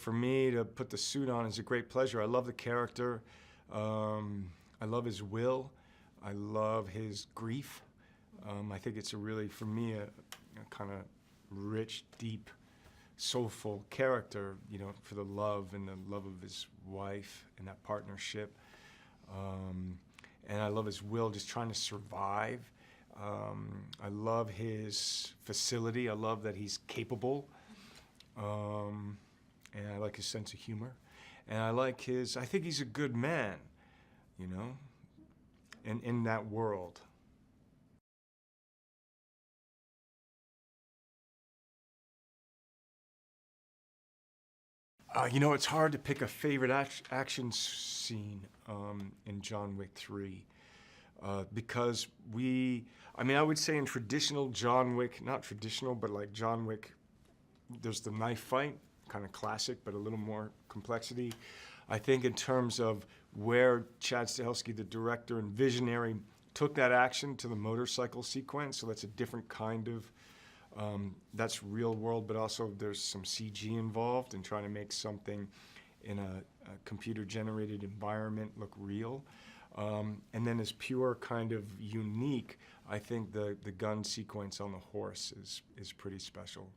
for me to put the suit on is a great pleasure. I love the character. I love his will. I love his grief. I think it's a really, for me, a kind of rich, deep, soulful character, you know, for the love and the love of his wife and that partnership. And I love his will, just trying to survive. I love his facility. I love that he's capable. And I like his sense of humor. And I like his, I think he's a good man, you know, in that world. You know, it's hard to pick a favorite action scene in John Wick 3 because I mean, I would say in traditional John Wick, not traditional, but like John Wick, there's the knife fight, kind of classic, but a little more complexity. I think in terms of where Chad Stahelski, the director and visionary, took that action to the motorcycle sequence, so that's a different kind of, that's real world, but also there's some CG involved in trying to make something in a computer-generated environment look real. And then as pure kind of unique, I think the gun sequence on the horse is pretty special.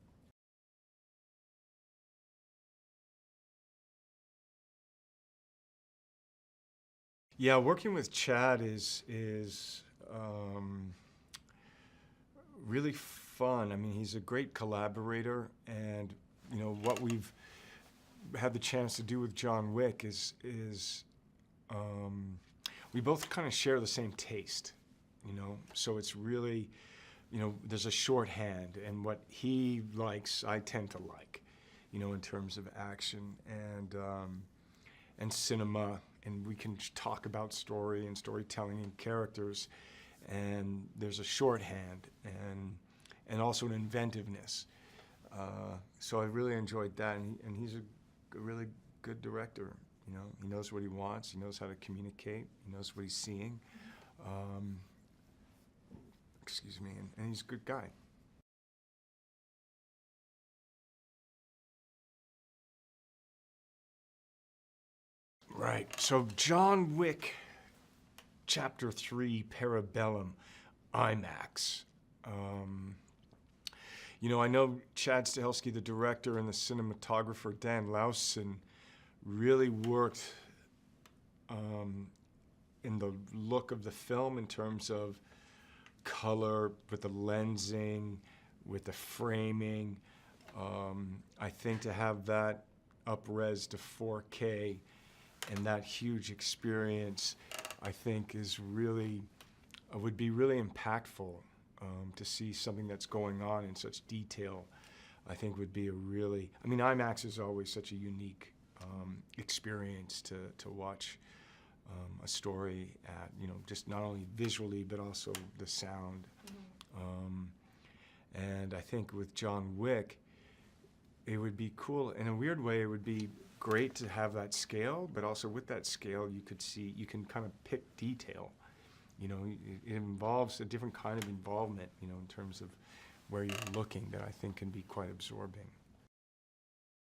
Yeah, working with Chad is really fun. I mean, he's a great collaborator, and you know what we've had the chance to do with John Wick is we both kind of share the same taste, you know. So it's really, you know, there's a shorthand, and what he likes, I tend to like, you know, in terms of action and cinema, and we can talk about story and storytelling and characters, and there's a shorthand and also an inventiveness. So I really enjoyed that, and he's a really good director. You know, he knows what he wants, he knows how to communicate, he knows what he's seeing. Excuse me, and he's a good guy. Right, so John Wick, Chapter 3, Parabellum, IMAX. You know, I know Chad Stahelski, the director, and the cinematographer Dan Lausen really worked in the look of the film in terms of color, with the lensing, with the framing. I think to have that up-res to 4K and that huge experience, I think is really, would be really impactful. To see something that's going on in such detail, I think would be a really, I mean, IMAX is always such a unique experience to watch a story at, you know, just not only visually, but also the sound. And I think with John Wick, it would be cool, in a weird way, it would be great to have that scale, but also with that scale, you could see, you can kind of pick detail. You know, it involves a different kind of involvement, you know, in terms of where you're looking, that I think can be quite absorbing.